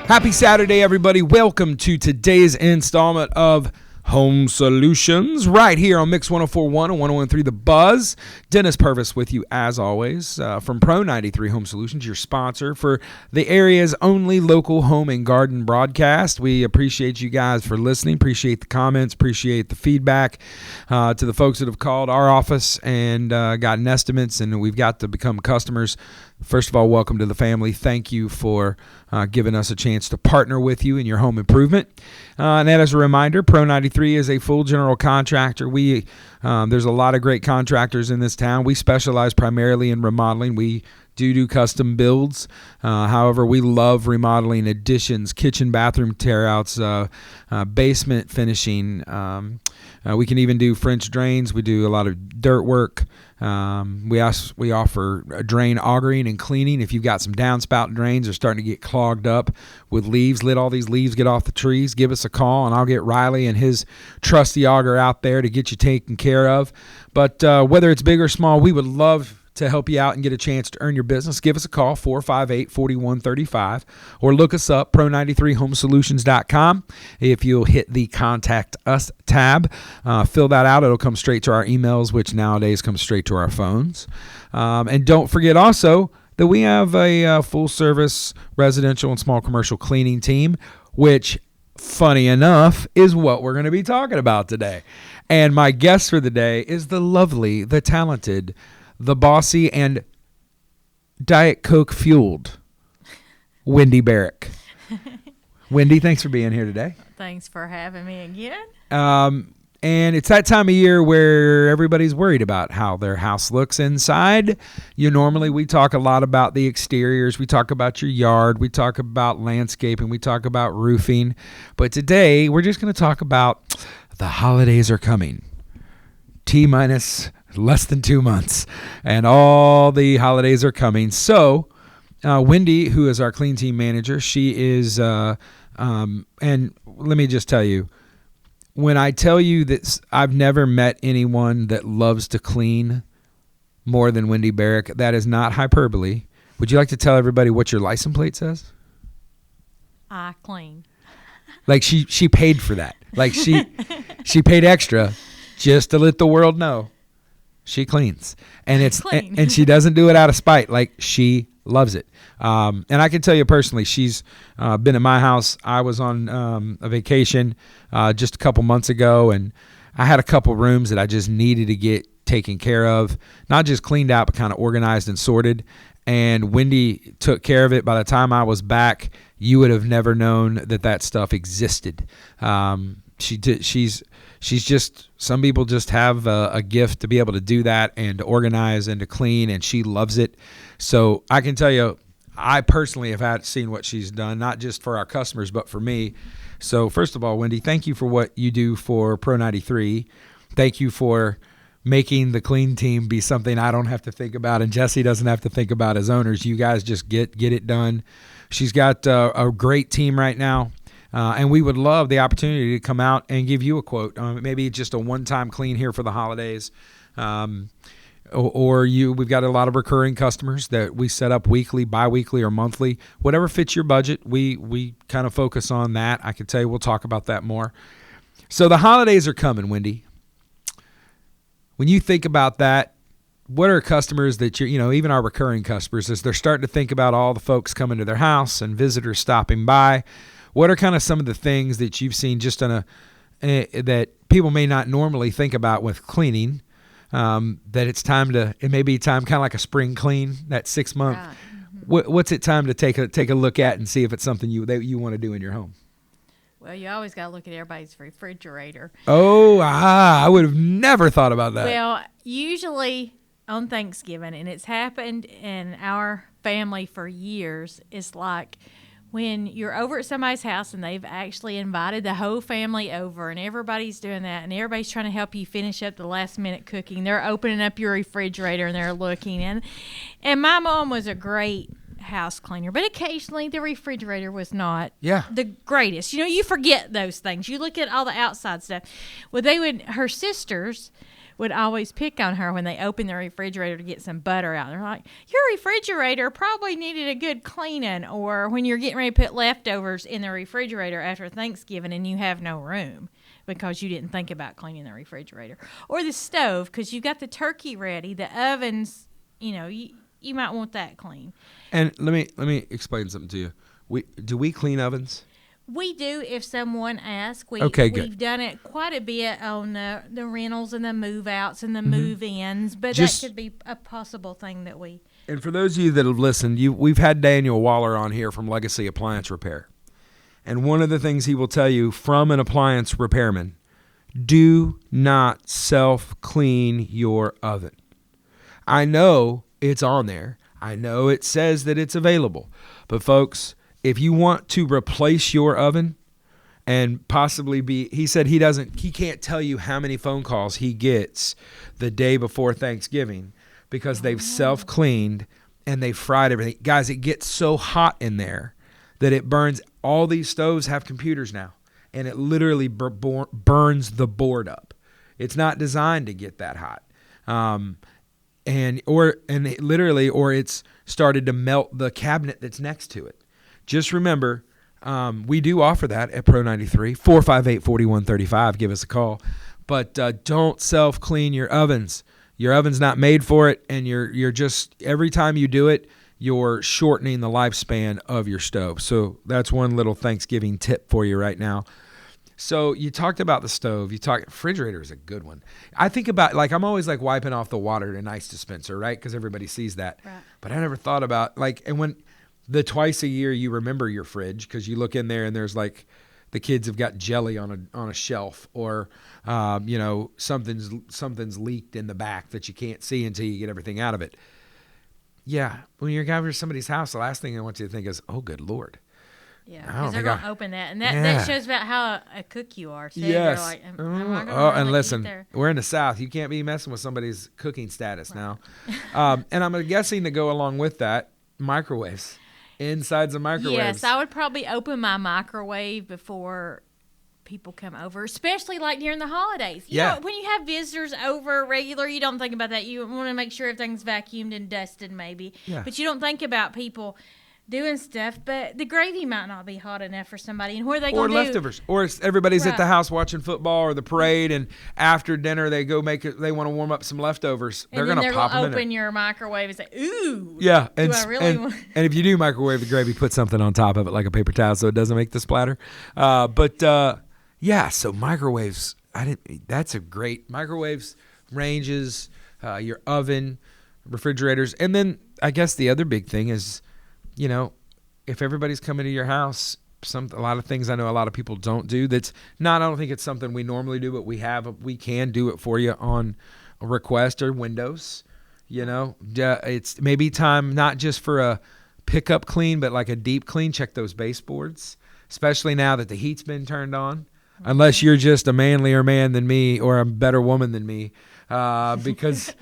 Happy Saturday, everybody. Welcome to today's installment of Home Solutions right here on Mix 104.1 and 101.3 The Buzz. Dennis Purvis with you as always from Pro 93 Home Solutions, your sponsor for the area's only local home and garden broadcast. We appreciate you guys for listening, appreciate the comments, appreciate the feedback to the folks that have called our office and gotten estimates, and we've got to become customers. First of all, welcome to the family. Thank you for giving us a chance to partner with you in your home improvement. And as a reminder, Pro 93 is a full general contractor. There's a lot of great contractors in this town. We specialize primarily in remodeling. We do custom builds. However, we love remodeling additions, kitchen, bathroom tear-outs, basement finishing. We can even do French drains. We do a lot of dirt work. We offer drain augering and cleaning. If you've got some downspout drains that are starting to get clogged up with leaves, let all these leaves get off the trees, give us a call, and I'll get Riley and his trusty auger out there to get you taken care of. But whether it's big or small, we would love to help you out and get a chance to earn your business. Give us a call, 458-4135, or look us up, pro93homesolutions.com. If you'll hit the Contact Us tab, fill that out. It'll come straight to our emails, which nowadays come straight to our phones. And don't forget also that we have a full-service residential and small commercial cleaning team, which, funny enough, is what we're going to be talking about today. And my guest for the day is the lovely, the talented, the bossy, and Diet Coke fueled Wendy Baric. Wendy, thanks for being here today. Thanks for having me again. And it's that time of year where everybody's worried about how their house looks inside. We talk a lot about the exteriors. We talk about your yard. We talk about landscaping. We talk about roofing. But today, we're just going to talk about the holidays are coming. T-minus less than 2 months, and all the holidays are coming. So Wendy, who is our clean team manager, she is and let me just tell you, when I tell you that I've never met anyone that loves to clean more than Wendy Baric, that is not hyperbole. Would you like to tell everybody what your license plate says? I clean. Like she paid for that. Like she paid extra just to let the world know she cleans, and and she doesn't do it out of spite. Like, she loves it. And I can tell you personally, she's been at my house. I was on a vacation just a couple months ago, and I had a couple rooms that I just needed to get taken care of, not just cleaned out, but kind of organized and sorted. And Wendy took care of it. By the time I was back, you would have never known that stuff existed. She's just, some people just have a gift to be able to do that and to organize and to clean, and she loves it. So I can tell you, I personally have seen what she's done, not just for our customers, but for me. So first of all, Wendy, thank you for what you do for Pro 93. Thank you for making the clean team be something I don't have to think about, and Jesse doesn't have to think about as owners. You guys just get it done. She's got a great team right now. And we would love the opportunity to come out and give you a quote, maybe just a one-time clean here for the holidays. We've got a lot of recurring customers that we set up weekly, bi-weekly, or monthly. Whatever fits your budget, we kind of focus on that. I can tell you we'll talk about that more. So the holidays are coming, Wendy. When you think about that, what are customers that even our recurring customers, as they're starting to think about all the folks coming to their house and visitors stopping by, what are kind of some of the things that you've seen just on that people may not normally think about with cleaning, that it may be time, kind of like a spring clean, that 6 month. Right. Mm-hmm. What's it time to take a look at and see if it's something that you want to do in your home? Well, you always got to look at everybody's refrigerator. Oh, I would have never thought about that. Well, usually on Thanksgiving, and it's happened in our family for years, it's like when you're over at somebody's house and they've actually invited the whole family over and everybody's doing that and everybody's trying to help you finish up the last minute cooking, they're opening up your refrigerator and they're looking. And my mom was a great house cleaner, but occasionally the refrigerator was not the greatest. You forget those things. You look at all the outside stuff. Well, her sisters would always pick on her when they opened the refrigerator to get some butter out. They're like, your refrigerator probably needed a good cleaning, or when you're getting ready to put leftovers in the refrigerator after Thanksgiving and you have no room because you didn't think about cleaning the refrigerator. Or the stove, because you got the turkey ready. The ovens, you might want that clean. And let me explain something to you. Do we clean ovens? We do if someone asks. Okay, good. We've done it quite a bit on the rentals and the move-outs and the move-ins, but that could be a possible thing that we... And for those of you that have listened, we've had Daniel Waller on here from Legacy Appliance Repair. And one of the things he will tell you from an appliance repairman, do not self-clean your oven. I know it's on there. I know it says that it's available. But folks, if you want to replace your oven and possibly he said he can't tell you how many phone calls he gets the day before Thanksgiving because they've self-cleaned and they fried everything. Guys, it gets so hot in there that it burns. All these stoves have computers now, and it literally burns the board up. It's not designed to get that hot. Or it's started to melt the cabinet that's next to it. Just remember, we do offer that at Pro 93, 458-4135. Give us a call. But don't self-clean your ovens. Your oven's not made for it, and you're just, every time you do it, you're shortening the lifespan of your stove. So that's one little Thanksgiving tip for you right now. So you talked about the stove. Refrigerator is a good one. I think about, I'm always wiping off the water in an ice dispenser, right? Because everybody sees that. Right. But I never thought about, and when the twice a year you remember your fridge because you look in there and there's the kids have got jelly on a shelf, or something's leaked in the back that you can't see until you get everything out of it. Yeah, when you're going to somebody's house, the last thing I want you to think is, oh, good Lord. Yeah, because they're going to open that. And that shows about how a cook you are. So yes. And listen, we're in the South. You can't be messing with somebody's cooking status now. And I'm guessing to go along with that, microwaves. Insides of microwaves. Yes, I would probably open my microwave before people come over, especially during the holidays. You know, when you have visitors over regular, you don't think about that. You want to make sure everything's vacuumed and dusted maybe. Yeah. But you don't think about people doing stuff, but the gravy might not be hot enough for somebody. And what are they going to do? Or leftovers. Or everybody's at the house watching football or the parade, and after dinner they go they want to warm up some leftovers. They're going to pop them in. Open your microwave and say, ooh. Yeah. And if you do microwave the gravy, put something on top of it like a paper towel so it doesn't make the splatter. So microwaves, that's a great, microwaves, ranges, your oven, refrigerators. And then I guess the other big thing is, if everybody's coming to your house, a lot of things I know a lot of people don't do. I don't think it's something we normally do, but we can do it for you on a request or windows. It's maybe time not just for a pickup clean, but like a deep clean. Check those baseboards, especially now that the heat's been turned on. Unless you're just a manlier man than me or a better woman than me, because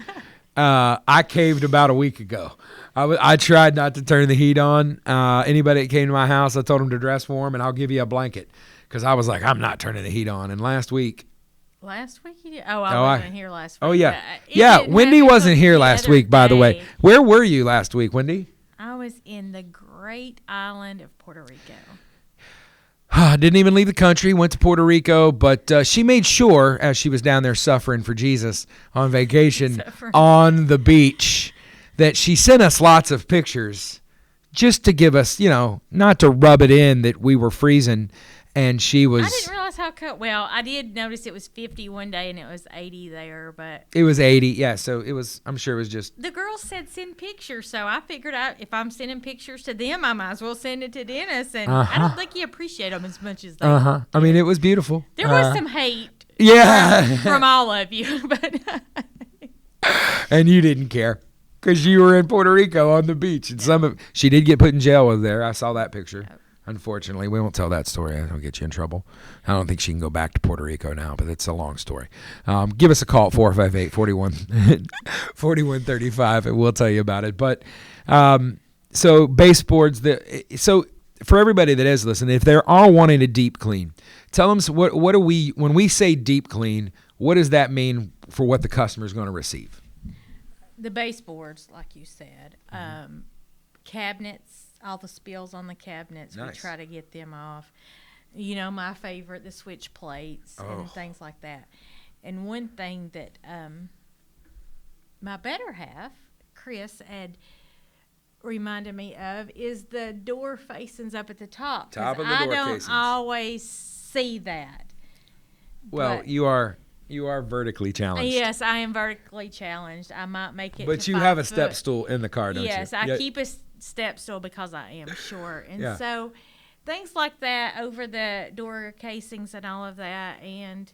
I caved about a week ago. I tried not to turn the heat on. Anybody that came to my house, I told them to dress warm, and I'll give you a blanket, because I was like, I'm not turning the heat on. And last week you did? I wasn't here last week. Oh, yeah. Wendy wasn't here last week, by the way. Where were you last week, Wendy? I was in the great island of Puerto Rico. Didn't even leave the country, went to Puerto Rico, but she made sure, as she was down there suffering for Jesus on vacation on the beach, that she sent us lots of pictures just to give us, not to rub it in that we were freezing. And she was... I didn't realize how cold... Well, I did notice it was 50 one day and it was 80 there, but... It was 80, yeah, so it was... I'm sure it was just... The girls said send pictures, so I figured out if I'm sending pictures to them, I might as well send it to Dennis, and I don't think you appreciate them as much as they do. I mean, it was beautiful. There was some hate from all of you, but... And you didn't care, because you were in Puerto Rico on the beach, and she did get put in jail over there. I saw that picture. Unfortunately, we won't tell that story. I don't get you in trouble. I don't think she can go back to Puerto Rico now, but it's a long story. Give us a call at 458-4135, and we'll tell you about it. But so baseboards, so for everybody that is listening, if they are wanting a deep clean, tell them when we say deep clean, what does that mean for what the customer is going to receive? The baseboards, like you said, cabinets, all the spills on the cabinets, Nice. we try to get them off. You know, my favorite, the switch plates and things like that. And one thing that my better half, Chris, had reminded me of is the door facings up at the top. Top of the door casings. I don't always see that. Well, But- you are vertically challenged. Yes, I am vertically challenged. I might make it. But to you 5 have a foot. step stool in the car, don't you? Yes, I Yeah. keep a step stool because I am short, and Yeah. so things like that over the door casings and all of that, and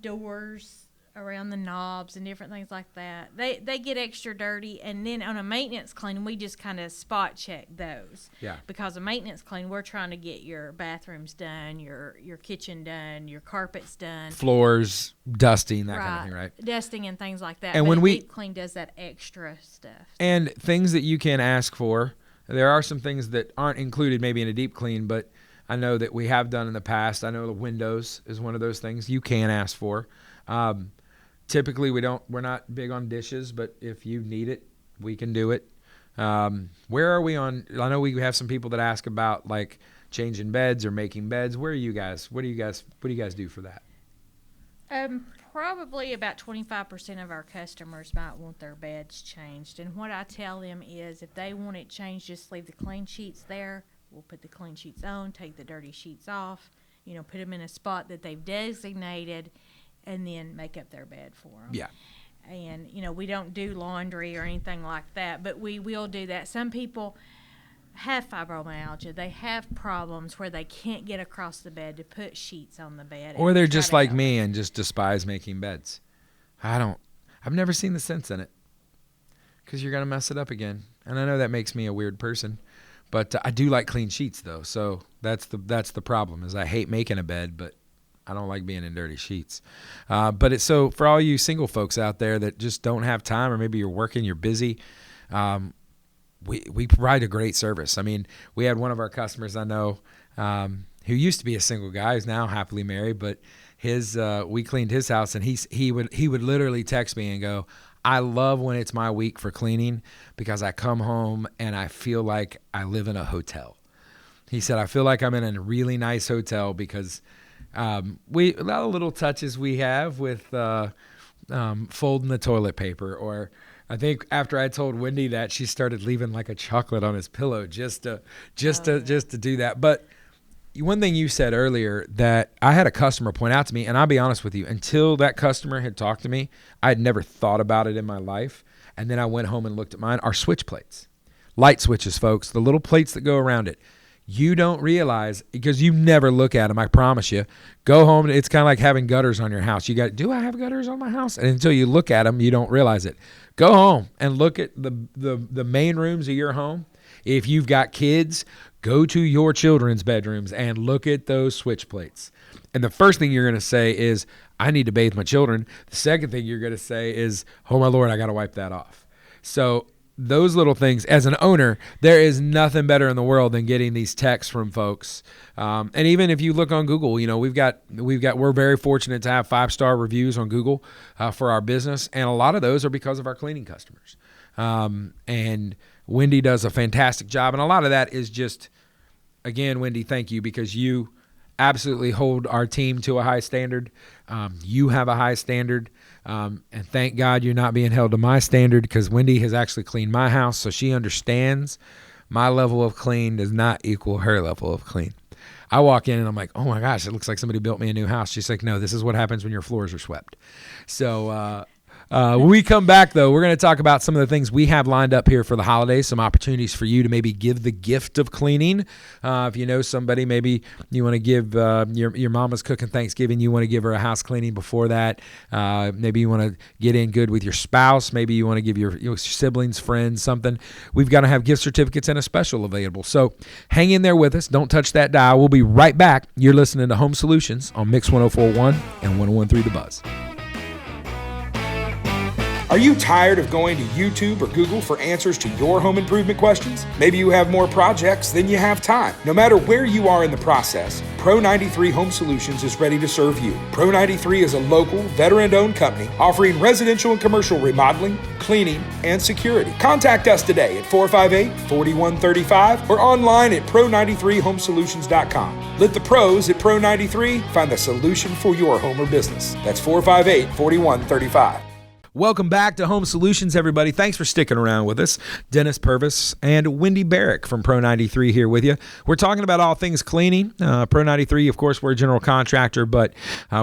doors around the knobs and different things like that. They get extra dirty, and then on a maintenance clean, we just kind of spot check those. Yeah. Because a maintenance clean, we're trying to get your bathrooms done, your kitchen done, your carpets done. Floors, dusting, that kind of thing, right? Dusting and things like that. And but when a we- deep clean does that extra stuff. And things that you can ask for. There are some things that aren't included maybe in a deep clean, but I know that we have done in the past. I know the windows is one of those things you can ask for. Typically, we're not big on dishes, but if you need it, we can do it. Where are we on? I know we have some people that ask about like changing beds or making beds. Where are you guys? What do you guys do for that? Probably about 25% of our customers might want their beds changed. And what I tell them is if they want it changed, just leave the clean sheets there. We'll put the clean sheets on, take the dirty sheets off, put them in a spot that they've designated, and then make up their bed for them. Yeah. And, we don't do laundry or anything like that, but we will do that. Some people have fibromyalgia. They have problems where they can't get across the bed to put sheets on the bed. Or and they're we try just to like help me them. and just despise making beds. I've never seen the sense in it because you're going to mess it up again. And I know that makes me a weird person, but I do like clean sheets though. So that's the problem is I hate making a bed, but I don't like being in dirty sheets. But it's so for all you single folks out there that just don't have time, or maybe you're working, you're busy, we provide a great service. I mean, we had one of our customers I know who used to be a single guy, who's now happily married, but we cleaned his house, and he would literally text me and go, I love when it's my week for cleaning because I come home and I feel like I live in a hotel. He said, I feel like I'm in a really nice hotel because a lot of little touches we have with folding the toilet paper, or I think after I told Wendy that, she started leaving like a chocolate on his pillow just to do that. But one thing you said earlier that I had a customer point out to me, and I'll be honest with you, until that customer had talked to me, I had never thought about it in my life. And then I went home and looked at mine, our switch plates, light switches, folks, the little plates that go around it. You don't realize, because you never look at them, I promise you. Go home, it's kind of like having gutters on your house. Do I have gutters on my house? And until you look at them, you don't realize it. Go home and look at the main rooms of your home. If you've got kids, go to your children's bedrooms and look at those switch plates. And the first thing you're going to say is, I need to bathe my children. The second thing you're going to say is, oh my Lord, I got to wipe that off. So those little things, as an owner, there is nothing better in the world than getting these texts from folks. And even if you look on Google, we're very fortunate to have 5-star reviews on Google for our business. And a lot of those are because of our cleaning customers. And Wendy does a fantastic job. And a lot of that is just, again, Wendy, thank you, because you absolutely hold our team to a high standard. You have a high standard. And thank God you're not being held to my standard, because Wendy has actually cleaned my house, so she understands my level of clean does not equal her level of clean. I walk in and I'm like, oh my gosh, it looks like somebody built me a new house. She's like, no, this is what happens when your floors are swept. So when we come back, though, we're going to talk about some of the things we have lined up here for the holidays, some opportunities for you to maybe give the gift of cleaning. If you know somebody, maybe you want to give your mama's cooking Thanksgiving, you want to give her a house cleaning before that. Maybe you want to get in good with your spouse. Maybe you want to give your siblings, friends, something. We've got to have gift certificates and a special available. So hang in there with us. Don't touch that dial. We'll be right back. You're listening to Home Solutions on Mix 104.1 and 101.3 The Buzz. Are you tired of going to YouTube or Google for answers to your home improvement questions? Maybe you have more projects than you have time. No matter where you are in the process, Pro 93 Home Solutions is ready to serve you. Pro 93 is a local, veteran-owned company offering residential and commercial remodeling, cleaning, and security. Contact us today at 458-4135 or online at pro93homesolutions.com. Let the pros at Pro 93 find the solution for your home or business. That's 458-4135. Welcome back to Home Solutions, everybody. Thanks for sticking around with us. Dennis Purvis and Wendy Baric from Pro 93 here with you. We're talking about all things cleaning. Pro 93, of course, we're a general contractor, but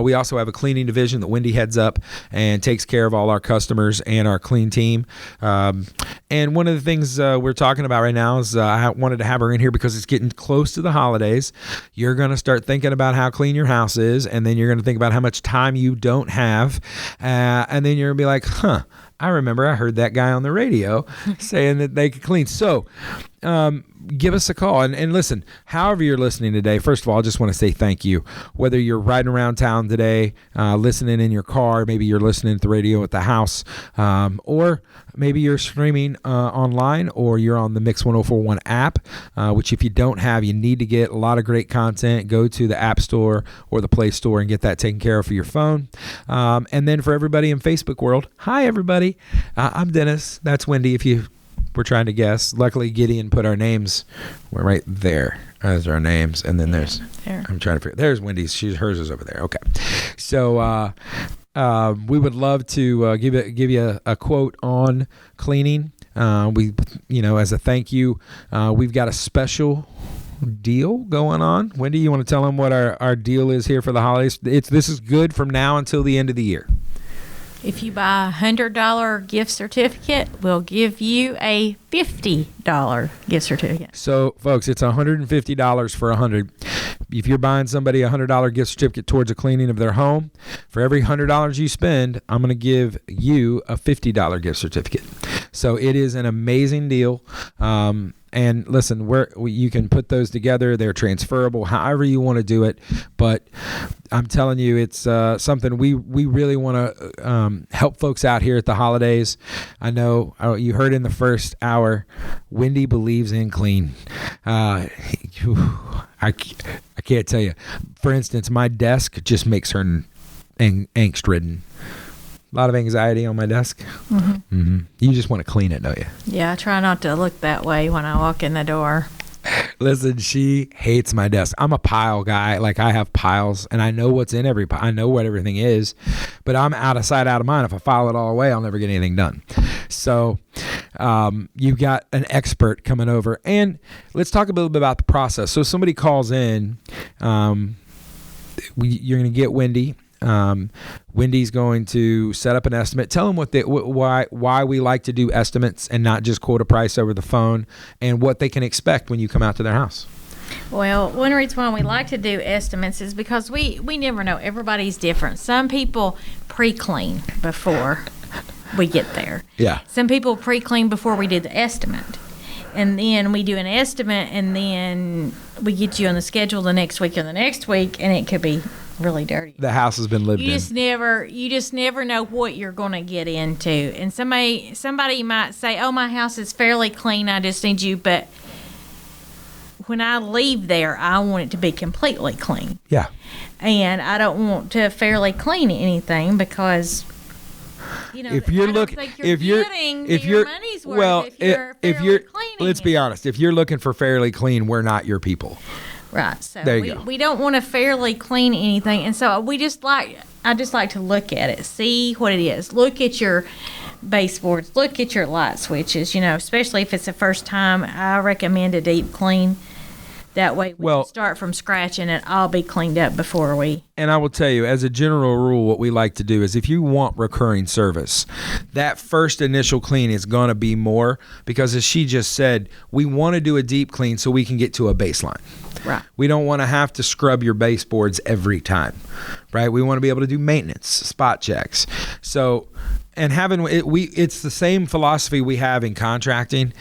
we also have a cleaning division that Wendy heads up and takes care of all our customers and our clean team. And one of the things we're talking about right now is I wanted to have her in here because it's getting close to the holidays. You're going to start thinking about how clean your house is, and then you're going to think about how much time you don't have, and then you're going to be like, I remember I heard that guy on the radio saying that they could clean. So give us a call. And listen, however you're listening today, first of all, I just want to say thank you. Whether you're riding around town today, listening in your car, maybe you're listening to the radio at the house, or maybe you're streaming online, or you're on the Mix 1041 app, which if you don't have, you need to get a lot of great content. Go to the App Store or the Play Store and get that taken care of for your phone. And then for everybody in Facebook world, hi, everybody. I'm Dennis. That's Wendy, if you were trying to guess. Luckily, Gideon put our names right there as our names. And then there's, I'm trying to figure, there's Wendy's. Hers is over there. Okay. So we would love to give you a quote on cleaning. As a thank you, we've got a special deal going on. Wendy, you want to tell them what our deal is here for the holidays? This is good from now until the end of the year. If you buy a $100 gift certificate, we'll give you a $50 gift certificate. So, folks, it's $150 for $100. If you're buying somebody a $100 gift certificate towards a cleaning of their home, for every $100 you spend, I'm going to give you a $50 gift certificate. So it is an amazing deal. And listen, you can put those together. They're transferable, however you want to do it. But I'm telling you, it's something we really want to help folks out here at the holidays. I know you heard in the first hour, Wendy believes in clean. I can't tell you. For instance, my desk just makes her angst-ridden. A lot of anxiety on my desk. Mm-hmm. Mm-hmm. You just want to clean it, don't you? Yeah, I try not to look that way when I walk in the door. Listen, she hates my desk. I'm a pile guy. Like, I have piles, and I know what's in every pile. I know what everything is, but I'm out of sight, out of mind. If I file it all away, I'll never get anything done. So you've got an expert coming over. And let's talk a little bit about the process. So somebody calls in. You're going to get Wendy. Wendy's going to set up an estimate. Tell them why we like to do estimates and not just quote a price over the phone, and what they can expect when you come out to their house. Well, one reason why we like to do estimates is because we never know. Everybody's different. Some people pre-clean before we get there. Yeah. Some people pre-clean before we do the estimate. And then we do an estimate, and then we get you on the schedule the next week or the next week, and it could be really dirty. The house has been lived in. You just never know what you're going to get into. And somebody might say, "Oh, my house is fairly clean. I just need you." But when I leave there, I want it to be completely clean. Yeah. And I don't want to fairly clean anything because, if you're looking, if you're money's worth, well, if you're cleaning, let's be honest. If you're looking for fairly clean, we're not your people. Right. So there you go. We don't want to fairly clean anything, and so I just like to look at it, see what it is. Look at your baseboards, look at your light switches. Especially if it's the first time, I recommend a deep clean. That way we can start from scratch and it all be cleaned up before we... And I will tell you, as a general rule, what we like to do is if you want recurring service, that first initial clean is going to be more because, as she just said, we want to do a deep clean so we can get to a baseline. Right. We don't want to have to scrub your baseboards every time, right? We want to be able to do maintenance, spot checks. So... And it's the same philosophy we have in contracting.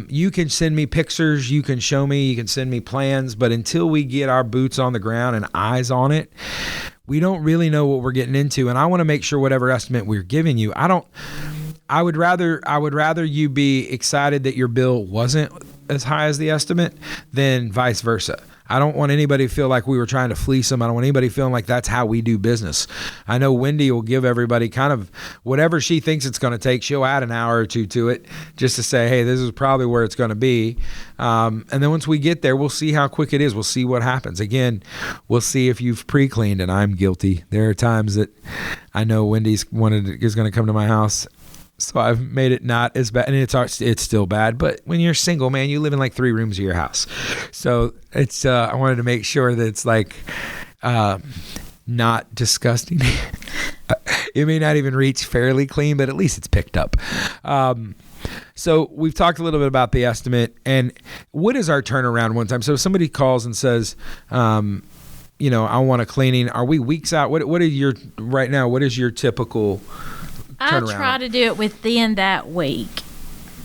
You can send me pictures, you can show me, you can send me plans, but until we get our boots on the ground and eyes on it, we don't really know what we're getting into, and I want to make sure whatever estimate we're giving you, I would rather you be excited that your bill wasn't as high as the estimate than vice versa. I don't want anybody to feel like we were trying to fleece them. I don't want anybody feeling like that's how we do business. I know Wendy will give everybody kind of whatever she thinks it's going to take. She'll add an hour or two to it just to say, hey, this is probably where it's going to be. And then once we get there, we'll see how quick it is. We'll see what happens. Again, we'll see if you've pre-cleaned, and I'm guilty. There are times that I know Wendy's is going to come to my house, so I've made it not as bad, and it's still bad. But when you're single, man, you live in like 3 rooms of your house, so it's I wanted to make sure that it's like not disgusting. It may not even reach fairly clean, but at least it's picked up. So we've talked a little bit about the estimate, and what is our turnaround one time? So if somebody calls and says, I want a cleaning. Are we weeks out? What are your right now? What is your typical? I try to do it within that week,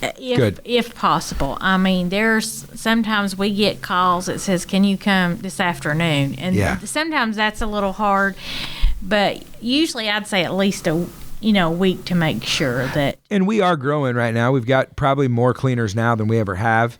if possible. I mean, there's sometimes we get calls that says, "Can you come this afternoon?" And sometimes that's a little hard, but usually I'd say at least a week to make sure that. And we are growing right now. We've got probably more cleaners now than we ever have.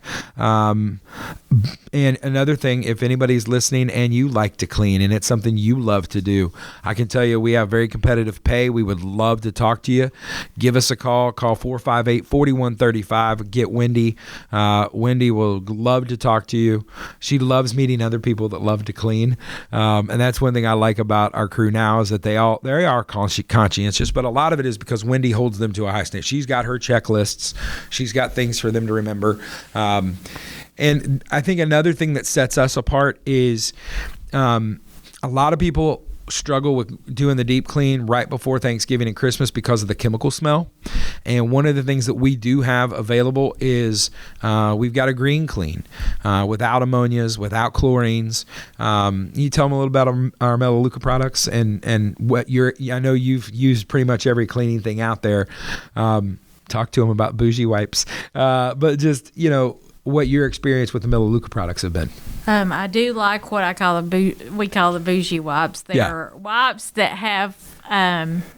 And another thing, if anybody's listening and you like to clean and it's something you love to do, I can tell you we have very competitive pay. We would love to talk to you. Give us a call. Call 458-4135. Get Wendy. Wendy will love to talk to you. She loves meeting other people that love to clean. And that's one thing I like about our crew now is that they are conscientious, but a lot of it is because Wendy holds them to a high standard. She's got her checklists. She's got things for them to remember. And I think another thing that sets us apart is a lot of people struggle with doing the deep clean right before Thanksgiving and Christmas because of the chemical smell. And one of the things that we do have available is we've got a green clean without ammonias, without chlorines. You tell them a little about our Melaleuca products and what I know you've used pretty much every cleaning thing out there. Talk to them about bougie wipes. But just, what your experience with the Melaleuca products have been. I do like what we call the bougie wipes. They're wipes that have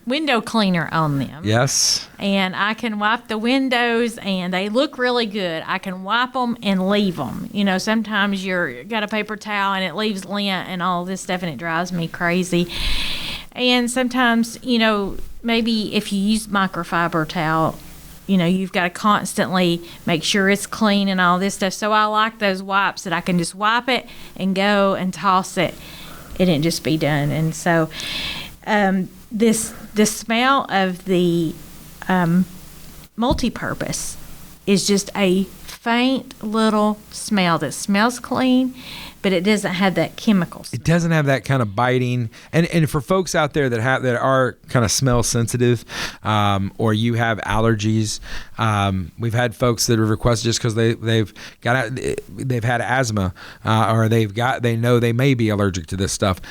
window cleaner on them. Yes. And I can wipe the windows, and they look really good. I can wipe them and leave them. Sometimes you got a paper towel, and it leaves lint and all this stuff, and it drives me crazy. And sometimes, maybe if you use microfiber towel, you've got to constantly make sure it's clean and all this stuff. So I like those wipes that I can just wipe it and go and toss it and it just be done. And so the smell of the multi-purpose is just a faint little smell that smells clean, but it doesn't have that chemical smell. It doesn't have that kind of biting. And for folks out there that are kind of smell sensitive, or you have allergies, we've had folks that have requested just because they've had asthma, or they know they may be allergic to this stuff.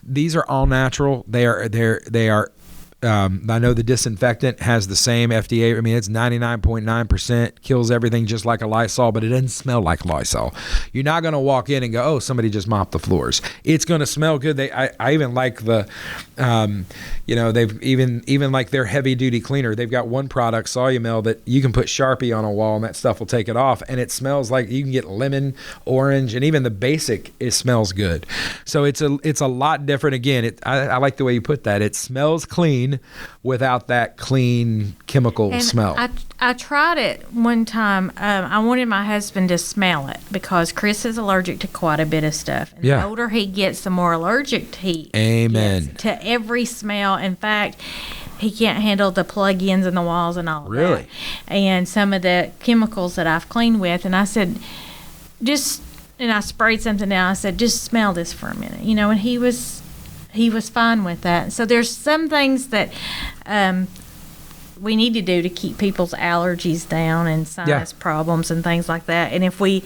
These are all natural. They are. I know the disinfectant has the same FDA. I mean, it's 99.9%, kills everything just like a Lysol, but it doesn't smell like Lysol. You're not going to walk in and go, oh, somebody just mopped the floors. It's going to smell good. I even like the, they've even like their heavy duty cleaner. They've got one product, Solumel, that you can put Sharpie on a wall and that stuff will take it off. And it smells like you can get lemon, orange, and even the basic, it smells good. So it's a lot different. Again, I like the way you put that. It smells clean without that clean chemical smell. I tried it one time. I wanted my husband to smell it because Chris is allergic to quite a bit of stuff. And the older he gets, the more allergic he gets to every smell. In fact, he can't handle the plug-ins in the walls and all of that. And some of the chemicals that I've cleaned with. And I said, and I sprayed something down. I said, just smell this for a minute. And he was fine with that. So there's some things that we need to do to keep people's allergies down and sinus problems and things like that. And if we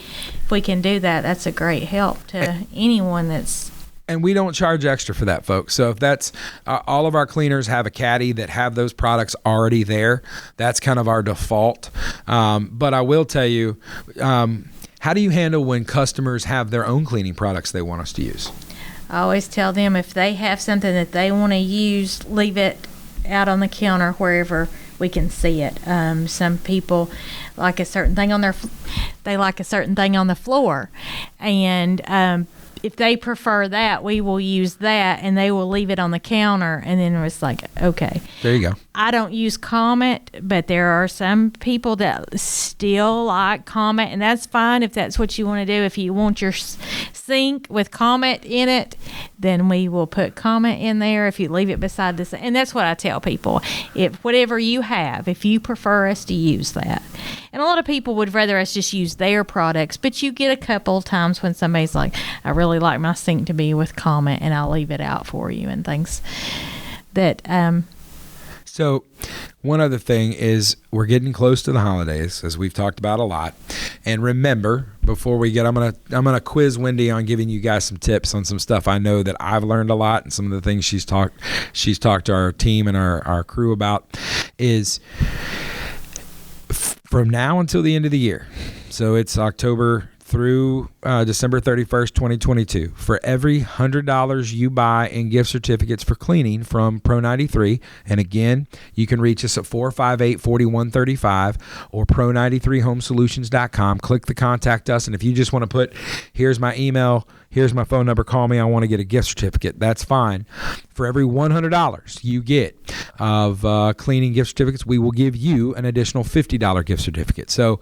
can do that, that's a great help to anyone that's. And we don't charge extra for that, folks. So if that's all of our cleaners have a caddy that have those products already there. That's kind of our default. But I will tell you, how do you handle when customers have their own cleaning products they want us to use? I always tell them if they have something that they want to use, leave it out on the counter wherever we can see it. Some people like a certain thing on they like a certain thing on the floor, and if they prefer that, we will use that, and they will leave it on the counter. And then it's like, okay. There you go. I don't use Comet, but there are some people that still like Comet, and that's fine if that's what you want to do. If you want your sink with Comet in it, then we will put Comet in there. If you leave it beside the sink, and that's what I tell people. If whatever you have, if you prefer us to use that. And a lot of people would rather us just use their products, but you get a couple times when somebody's like, I really like my sink to be with Comet, and I'll leave it out for you and things that So one other thing is we're getting close to the holidays, as we've talked about a lot. And remember, before we get, I'm gonna quiz Wendy on giving you guys some tips on some stuff I know that I've learned a lot, and some of the things she's talked to our team and our crew about is from now until the end of the year. So it's October through December 31st, 2022. For every $100 you buy in gift certificates for cleaning from Pro 93, and again, you can reach us at 458-4135 or pro93homesolutions.com. Click the contact us, and if you just want to put, here's my email, here's my phone number, call me, I want to get a gift certificate, that's fine. For every $100 you get of cleaning gift certificates, we will give you an additional $50 gift certificate. So,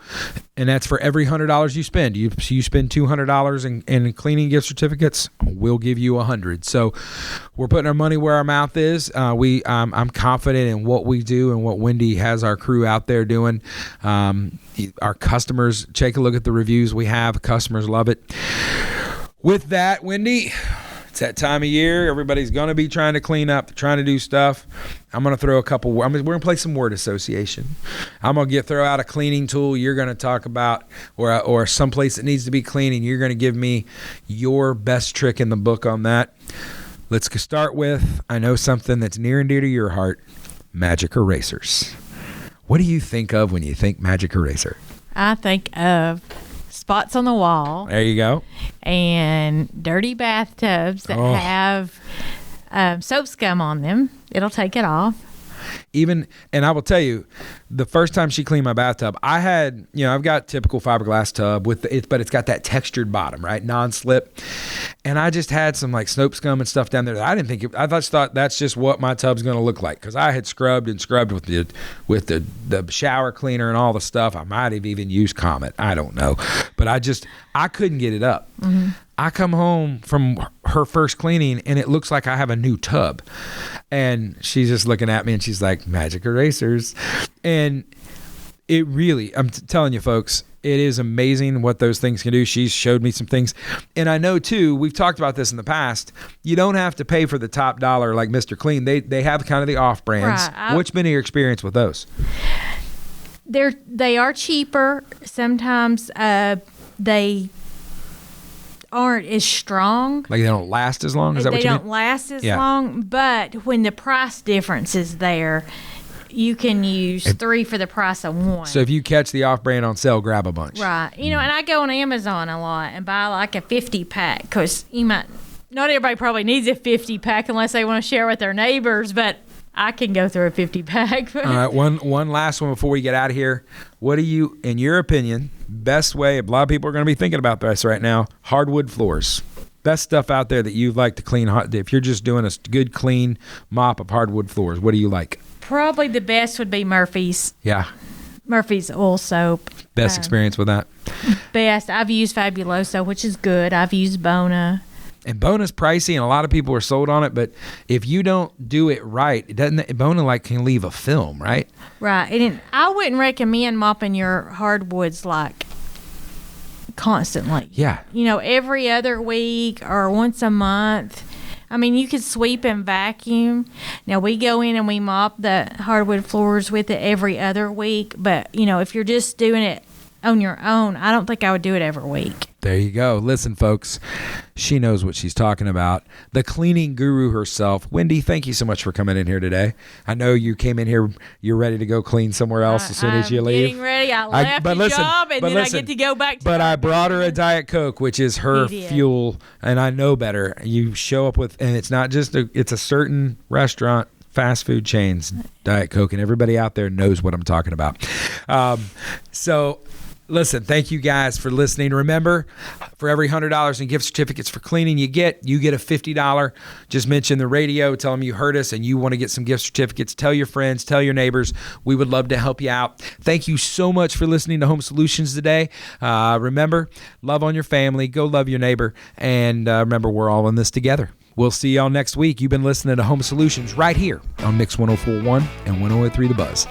and that's for every $100 you spend. You spend $200 in cleaning gift certificates, we'll give you $100. So we're putting our money where our mouth is. I'm confident in what we do and what Wendy has our crew out there doing. Our customers, take a look at the reviews we have. Customers love it. With that, Wendy, it's that time of year. Everybody's going to be trying to clean up, trying to do stuff. I'm going to throw a couple. We're going to play some word association. I'm going to throw out a cleaning tool. You're going to talk about or someplace that needs to be cleaned, and you're going to give me your best trick in the book on that. Let's start with, I know something that's near and dear to your heart, magic erasers. What do you think of when you think magic eraser? I think of spots on the wall. There you go. And dirty bathtubs that have soap scum on them. It'll take it off. And I will tell you, the first time she cleaned my bathtub, I had, I've got typical fiberglass tub but it's got that textured bottom, right? Non-slip. And I just had some like soap scum and stuff down there that I didn't think, I just thought that's just what my tub's going to look like. Cause I had scrubbed with the shower cleaner and all the stuff. I might have even used Comet. I don't know, but I couldn't get it up. Mm-hmm. I come home from her first cleaning and it looks like I have a new tub. And she's just looking at me and she's like, magic erasers. And it really, I'm telling you folks, it is amazing what those things can do. She's showed me some things. And I know too, we've talked about this in the past, you don't have to pay for the top dollar like Mr. Clean. They have kind of the off brands. Right. What's been your experience with those? They are cheaper. Sometimes they aren't as strong. Like they don't last as long? Is that what you mean? They don't last as long, but when the price difference is there, you can use 3 for the price of 1. So if you catch the off-brand on sale, grab a bunch. Right. And I go on Amazon a lot and buy like a 50-pack because not everybody probably needs a 50-pack unless they want to share with their neighbors, but I can go through a 50-pack. All right, one last one before we get out of here. What do you, in your opinion, best way, a lot of people are going to be thinking about this right now, hardwood floors. Best stuff out there that you'd like to clean, if you're just doing a good clean mop of hardwood floors, what do you like? Probably the best would be Murphy's. Yeah. Murphy's oil soap. Best experience with that? Best. I've used Fabuloso, which is good. I've used Bona. And Bona's pricey, and a lot of people are sold on it. But if you don't do it right, Bona can leave a film, right? Right. And I wouldn't recommend mopping your hardwoods constantly. Yeah. Every other week or once a month. I mean, you could sweep and vacuum. Now, we go in and we mop the hardwood floors with it every other week. But, if you're just doing it on your own, I don't think I would do it every week. There you go. Listen, folks, she knows what she's talking about. The cleaning guru herself. Wendy, thank you so much for coming in here today. I know you came in here, you're ready to go clean somewhere else as soon as you leave. I'm getting ready. I left the job, and then I get to go back to But I brought her a Diet Coke, which is her fuel, and I know better. You show up with, and it's not just, it's a certain restaurant, fast food chains, Diet Coke, and everybody out there knows what I'm talking about. Listen, thank you guys for listening. Remember, for every $100 in gift certificates for cleaning you get a $50. Just mention the radio, tell them you heard us and you want to get some gift certificates. Tell your friends, tell your neighbors. We would love to help you out. Thank you so much for listening to Home Solutions today. Remember, love on your family, go love your neighbor, and remember, we're all in this together. We'll see y'all next week. You've been listening to Home Solutions right here on Mix 104.1 and 103 The Buzz.